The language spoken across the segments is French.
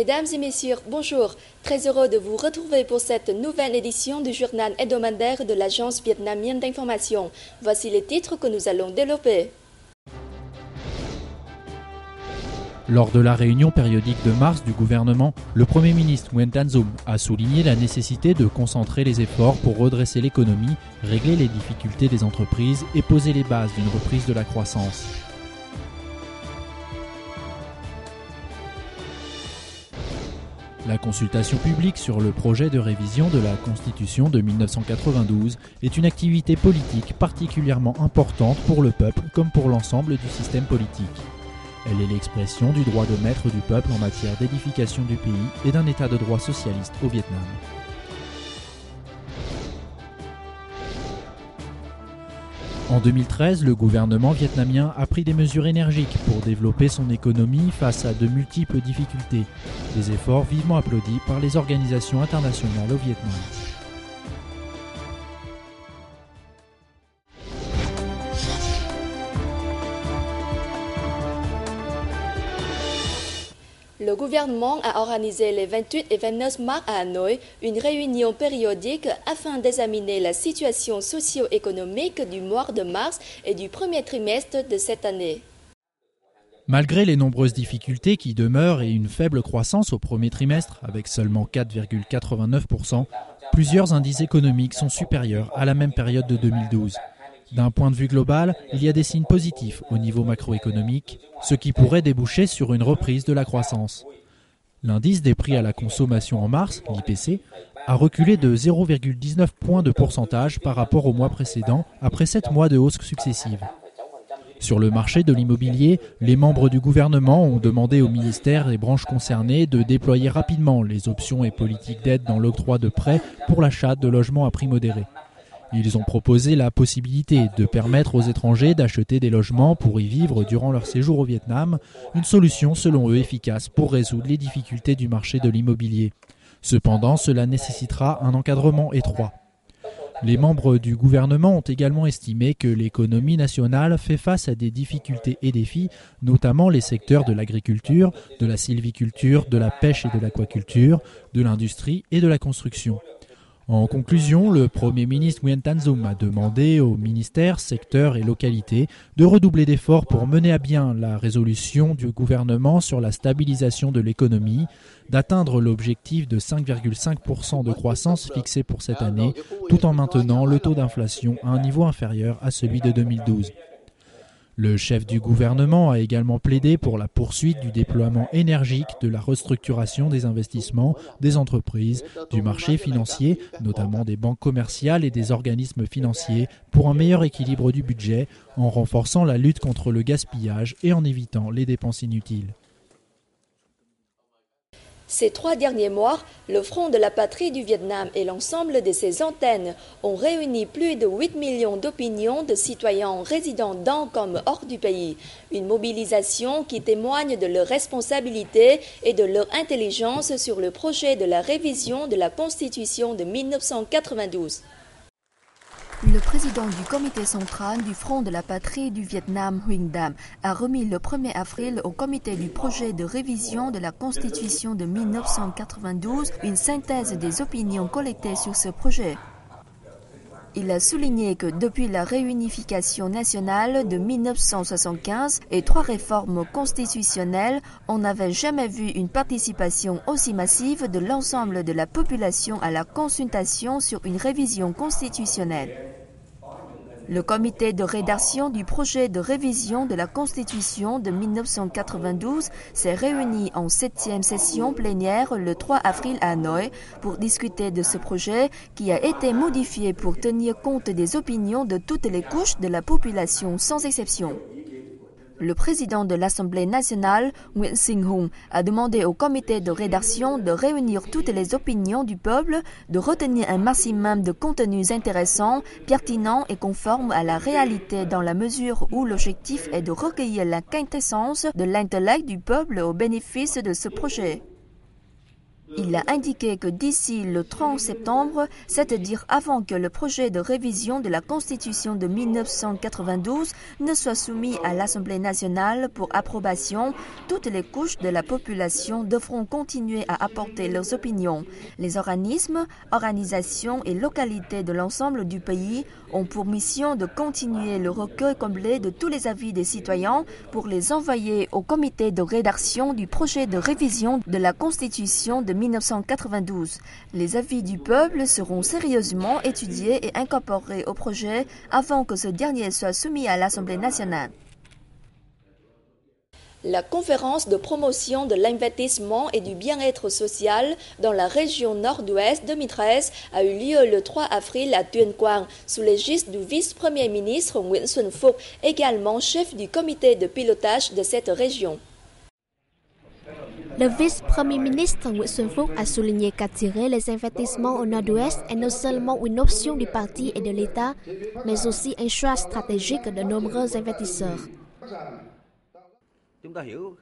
Mesdames et messieurs, bonjour. Très heureux de vous retrouver pour cette nouvelle édition du journal hebdomadaire de l'Agence vietnamienne d'information. Voici les titres que nous allons développer. Lors de la réunion périodique de mars du gouvernement, le Premier ministre Nguyen Thanh Dung a souligné la nécessité de concentrer les efforts pour redresser l'économie, régler les difficultés des entreprises et poser les bases d'une reprise de la croissance. La consultation publique sur le projet de révision de la Constitution de 1992 est une activité politique particulièrement importante pour le peuple comme pour l'ensemble du système politique. Elle est l'expression du droit de maître du peuple en matière d'édification du pays et d'un état de droit socialiste au Vietnam. En 2013, le gouvernement vietnamien a pris des mesures énergiques pour développer son économie face à de multiples difficultés, des efforts vivement applaudis par les organisations internationales au Vietnam. Le gouvernement a organisé les 28 et 29 mars à Hanoï une réunion périodique afin d'examiner la situation socio-économique du mois de mars et du premier trimestre de cette année. Malgré les nombreuses difficultés qui demeurent et une faible croissance au premier trimestre, avec seulement 4,89%, plusieurs indices économiques sont supérieurs à la même période de 2012. D'un point de vue global, il y a des signes positifs au niveau macroéconomique, ce qui pourrait déboucher sur une reprise de la croissance. L'indice des prix à la consommation en mars, l'IPC, a reculé de 0,19 points de pourcentage par rapport au mois précédent, après 7 mois de hausse successive. Sur le marché de l'immobilier, les membres du gouvernement ont demandé aux ministères et branches concernées de déployer rapidement les options et politiques d'aide dans l'octroi de prêts pour l'achat de logements à prix modéré. Ils ont proposé la possibilité de permettre aux étrangers d'acheter des logements pour y vivre durant leur séjour au Vietnam, une solution selon eux efficace pour résoudre les difficultés du marché de l'immobilier. Cependant, cela nécessitera un encadrement étroit. Les membres du gouvernement ont également estimé que l'économie nationale fait face à des difficultés et défis, notamment les secteurs de l'agriculture, de la sylviculture, de la pêche et de l'aquaculture, de l'industrie et de la construction. En conclusion, le Premier ministre Nguyen Thanh Dung a demandé aux ministères, secteurs et localités de redoubler d'efforts pour mener à bien la résolution du gouvernement sur la stabilisation de l'économie, d'atteindre l'objectif de 5,5% de croissance fixé pour cette année, tout en maintenant le taux d'inflation à un niveau inférieur à celui de 2012. Le chef du gouvernement a également plaidé pour la poursuite du déploiement énergique de la restructuration des investissements, des entreprises, du marché financier, notamment des banques commerciales et des organismes financiers, pour un meilleur équilibre du budget, en renforçant la lutte contre le gaspillage et en évitant les dépenses inutiles. Ces 3 derniers mois, le Front de la Patrie du Vietnam et l'ensemble de ses antennes ont réuni plus de 8 millions d'opinions de citoyens résidant dans comme hors du pays. Une mobilisation qui témoigne de leur responsabilité et de leur intelligence sur le projet de la révision de la Constitution de 1992. Le président du comité central du Front de la Patrie du Vietnam, Huỳnh Đam, a remis le 1er avril au comité du projet de révision de la Constitution de 1992 une synthèse des opinions collectées sur ce projet. Il a souligné que depuis la réunification nationale de 1975 et 3 réformes constitutionnelles, on n'avait jamais vu une participation aussi massive de l'ensemble de la population à la consultation sur une révision constitutionnelle. Le comité de rédaction du projet de révision de la Constitution de 1992 s'est réuni en 7e session plénière le 3 avril à Hanoï pour discuter de ce projet qui a été modifié pour tenir compte des opinions de toutes les couches de la population sans exception. Le président de l'Assemblée nationale, Nguyễn Sinh Hùng, a demandé au comité de rédaction de réunir toutes les opinions du peuple, de retenir un maximum de contenus intéressants, pertinents et conformes à la réalité dans la mesure où l'objectif est de recueillir la quintessence de l'intellect du peuple au bénéfice de ce projet. Il a indiqué que d'ici le 30 septembre, c'est-à-dire avant que le projet de révision de la Constitution de 1992 ne soit soumis à l'Assemblée nationale pour approbation, toutes les couches de la population devront continuer à apporter leurs opinions. Les organismes, organisations et localités de l'ensemble du pays ont pour mission de continuer le recueil complet de tous les avis des citoyens pour les envoyer au comité de rédaction du projet de révision de la Constitution de 1992. Les avis du peuple seront sérieusement étudiés et incorporés au projet avant que ce dernier soit soumis à l'Assemblée nationale. La conférence de promotion de l'investissement et du bien-être social dans la région nord-ouest 2013 a eu lieu le 3 avril à Tuyên Quang sous l'égide du vice-premier ministre Nguyễn Xuân Phúc, également chef du comité de pilotage de cette région. Le vice-premier ministre Nguyễn Xuân Phúc a souligné qu'attirer les investissements au nord-ouest est non seulement une option du parti et de l'État, mais aussi un choix stratégique de nombreux investisseurs.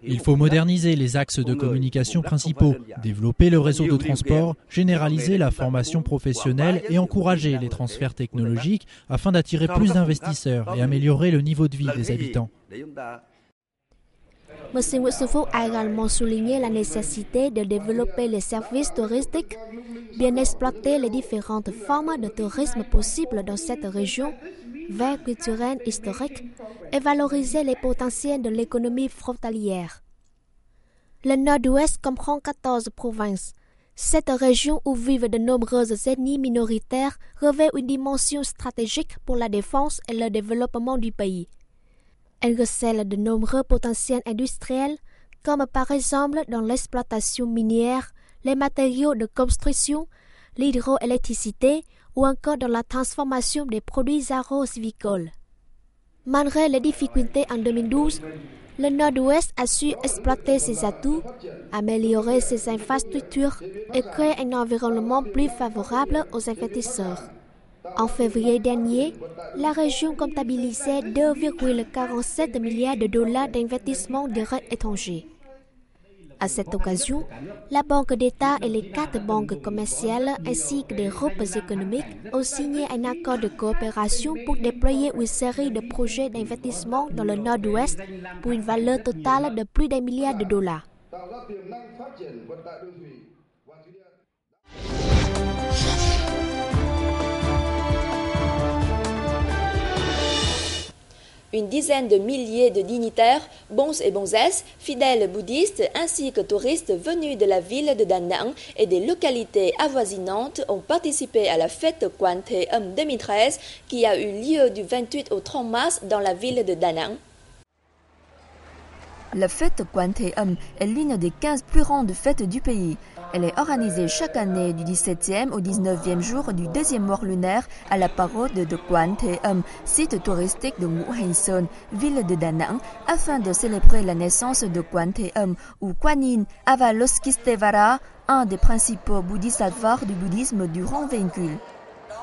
Il faut moderniser les axes de communication principaux, développer le réseau de transport, généraliser la formation professionnelle et encourager les transferts technologiques afin d'attirer plus d'investisseurs et améliorer le niveau de vie des habitants. M. Nguyễn Xuân Phúc a également souligné la nécessité de développer les services touristiques, bien exploiter les différentes formes de tourisme possibles dans cette région, vert culturel historique, et valoriser les potentiels de l'économie frontalière. Le Nord-Ouest comprend 14 provinces. Cette région où vivent de nombreuses ethnies minoritaires revêt une dimension stratégique pour la défense et le développement du pays. Elle recèle de nombreux potentiels industriels, comme par exemple dans l'exploitation minière, les matériaux de construction, l'hydroélectricité ou encore dans la transformation des produits agro-silvicoles. Malgré les difficultés en 2012, le Nord-Ouest a su exploiter ses atouts, améliorer ses infrastructures et créer un environnement plus favorable aux investisseurs. En février dernier, la région comptabilisait 2,47 milliards de dollars d'investissements directs étrangers. À cette occasion, la Banque d'État et les 4 banques commerciales ainsi que des groupes économiques ont signé un accord de coopération pour déployer une série de projets d'investissement dans le Nord-Ouest pour une valeur totale de plus d'1 milliard de dollars. Une dizaine de milliers de dignitaires, bons et bonzesses, fidèles bouddhistes ainsi que touristes venus de la ville de Da Nang et des localités avoisinantes ont participé à la fête Quan Thế Âm 2013 qui a eu lieu du 28 au 30 mars dans la ville de Da Nang. La fête Quan Thế Âm est l'une des 15 plus grandes fêtes du pays. Elle est organisée chaque année du 17e au 19e jour du deuxième mois lunaire à la parode de Quan Thế Âm, site touristique de Ngũ Hành Sơn, ville de Da Nang, afin de célébrer la naissance de Quan Thế Âm ou Quan Yin Avalokiteshvara, un des principaux bodhisattvas du bouddhisme du rang véhicule.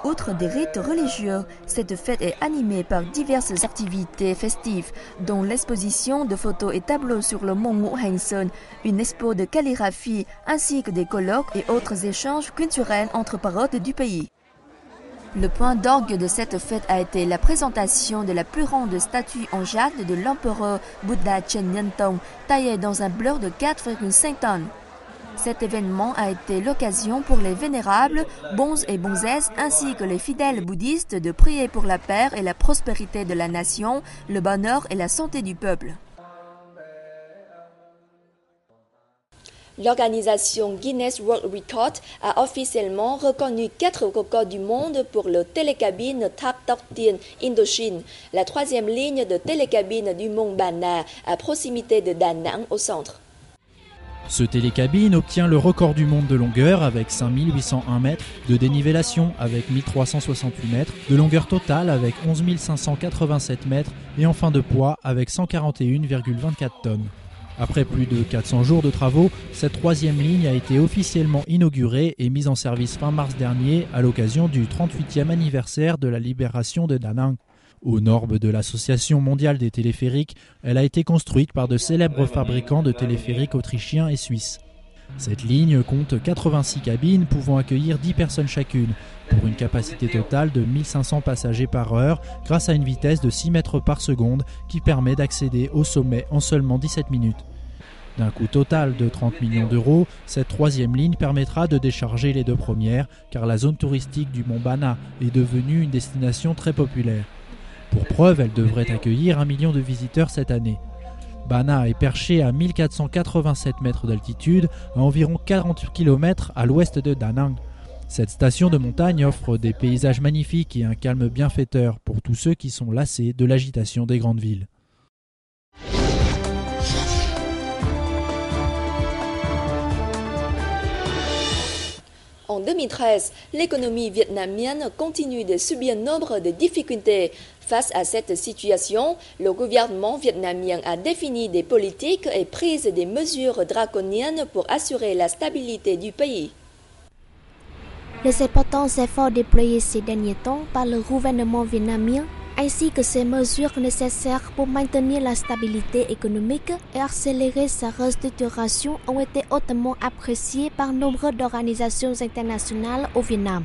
Outre des rites religieux, cette fête est animée par diverses activités festives, dont l'exposition de photos et tableaux sur le mont Ngũ Hành Sơn, une expo de calligraphie ainsi que des colloques et autres échanges culturels entre paroles du pays. Le point d'orgue de cette fête a été la présentation de la plus grande statue en jade de l'empereur Bouddha Chen Nhân-tông, taillée dans un bloc de 4,5 tonnes. Cet événement a été l'occasion pour les vénérables, bons et bonzesses ainsi que les fidèles bouddhistes de prier pour la paix et la prospérité de la nation, le bonheur et la santé du peuple. L'organisation Guinness World Record a officiellement reconnu 4 records du monde pour le télécabine Tháp Tóc Tiên Indochine, la 3e ligne de télécabine du mont Ba Na à proximité de Da Nang au centre. Ce télécabine obtient le record du monde de longueur avec 5801 mètres, de dénivellation avec 1368 mètres, de longueur totale avec 11 587 mètres et enfin de poids avec 141,24 tonnes. Après plus de 400 jours de travaux, cette 3e ligne a été officiellement inaugurée et mise en service fin mars dernier à l'occasion du 38e anniversaire de la libération de Da Nang. Aux normes de l'Association mondiale des téléphériques, elle a été construite par de célèbres fabricants de téléphériques autrichiens et suisses. Cette ligne compte 86 cabines pouvant accueillir 10 personnes chacune, pour une capacité totale de 1500 passagers par heure grâce à une vitesse de 6 mètres par seconde qui permet d'accéder au sommet en seulement 17 minutes. D'un coût total de 30 millions d'euros, cette troisième ligne permettra de décharger les deux premières car la zone touristique du Mont Bana est devenue une destination très populaire. Pour preuve, elle devrait accueillir 1 million de visiteurs cette année. Bana est perché à 1487 mètres d'altitude, à environ 40 km à l'ouest de Da Nang. Cette station de montagne offre des paysages magnifiques et un calme bienfaiteur pour tous ceux qui sont lassés de l'agitation des grandes villes. En 2013, l'économie vietnamienne continue de subir nombre de difficultés. Face à cette situation, le gouvernement vietnamien a défini des politiques et pris des mesures draconiennes pour assurer la stabilité du pays. Les importants efforts déployés ces derniers temps par le gouvernement vietnamien ainsi que ces mesures nécessaires pour maintenir la stabilité économique et accélérer sa restructuration ont été hautement appréciées par nombre d'organisations internationales au Vietnam.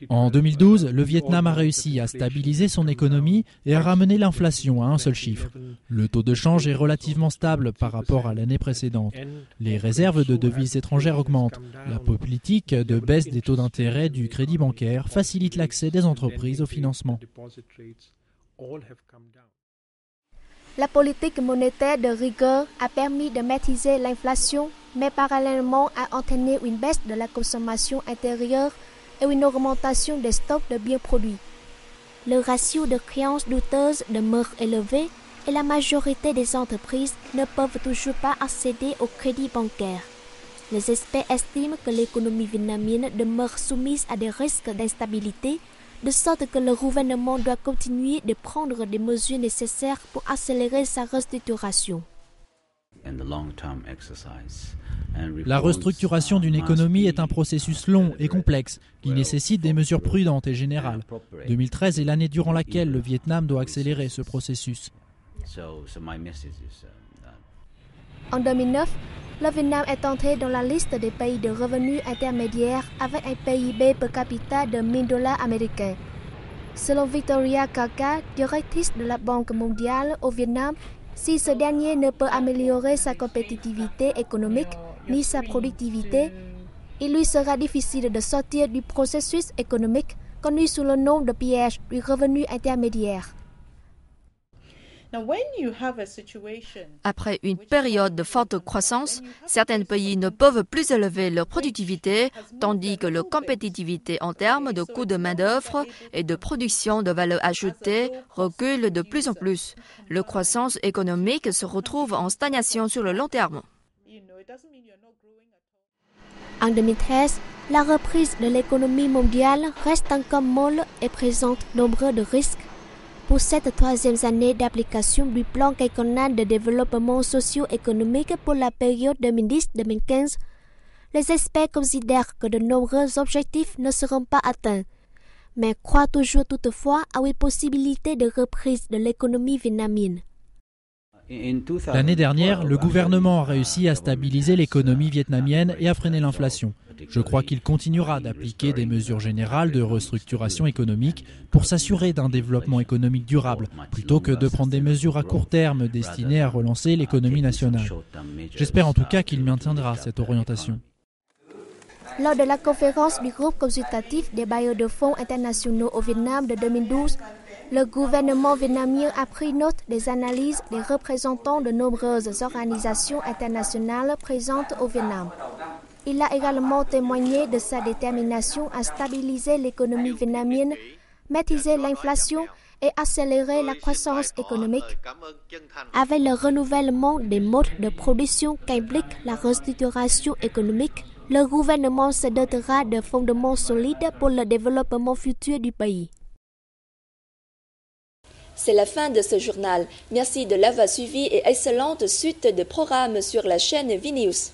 En 2012, le Vietnam a réussi à stabiliser son économie et à ramener l'inflation à un seul chiffre. Le taux de change est relativement stable par rapport à l'année précédente. Les réserves de devises étrangères augmentent. La politique de baisse des taux d'intérêt du crédit bancaire facilite l'accès des entreprises au financement. La politique monétaire de rigueur a permis de maîtriser l'inflation, mais parallèlement a entraîné une baisse de la consommation intérieure et une augmentation des stocks de biens produits. Le ratio de créances douteuses demeure élevé et la majorité des entreprises ne peuvent toujours pas accéder au crédit bancaire. Les experts estiment que l'économie vietnamienne demeure soumise à des risques d'instabilité, de sorte que le gouvernement doit continuer de prendre des mesures nécessaires pour accélérer sa restructuration. La restructuration d'une économie est un processus long et complexe qui nécessite des mesures prudentes et générales. 2013 est l'année durant laquelle le Vietnam doit accélérer ce processus. En 2009, le Vietnam est entré dans la liste des pays de revenus intermédiaires avec un PIB per capita de 1 000 $ américains. Selon Victoria Kaka, directrice de la Banque mondiale au Vietnam, si ce dernier ne peut améliorer sa compétitivité économique ni sa productivité, il lui sera difficile de sortir du processus économique connu sous le nom de piège du revenu intermédiaire. Après une période de forte croissance, certains pays ne peuvent plus élever leur productivité, tandis que leur compétitivité en termes de coûts de main-d'œuvre et de production de valeur ajoutée recule de plus en plus. La croissance économique se retrouve en stagnation sur le long terme. En 2013, la reprise de l'économie mondiale reste encore molle et présente nombre de risques. Pour cette troisième année d'application du plan quinquennal de développement socio-économique pour la période 2010-2015, les experts considèrent que de nombreux objectifs ne seront pas atteints, mais croient toujours toutefois à une possibilité de reprise de l'économie vietnamienne. L'année dernière, le gouvernement a réussi à stabiliser l'économie vietnamienne et à freiner l'inflation. Je crois qu'il continuera d'appliquer des mesures générales de restructuration économique pour s'assurer d'un développement économique durable, plutôt que de prendre des mesures à court terme destinées à relancer l'économie nationale. J'espère en tout cas qu'il maintiendra cette orientation. Lors de la conférence du groupe consultatif des bailleurs de fonds internationaux au Vietnam de 2012, le gouvernement vietnamien a pris note des analyses des représentants de nombreuses organisations internationales présentes au Vietnam. Il a également témoigné de sa détermination à stabiliser l'économie vietnamienne, maîtriser l'inflation et accélérer la croissance économique. Avec le renouvellement des modes de production qu'implique la restructuration économique, le gouvernement se dotera de fondements solides pour le développement futur du pays. C'est la fin de ce journal. Merci de l'avoir suivi et excellente suite de programmes sur la chaîne VNews.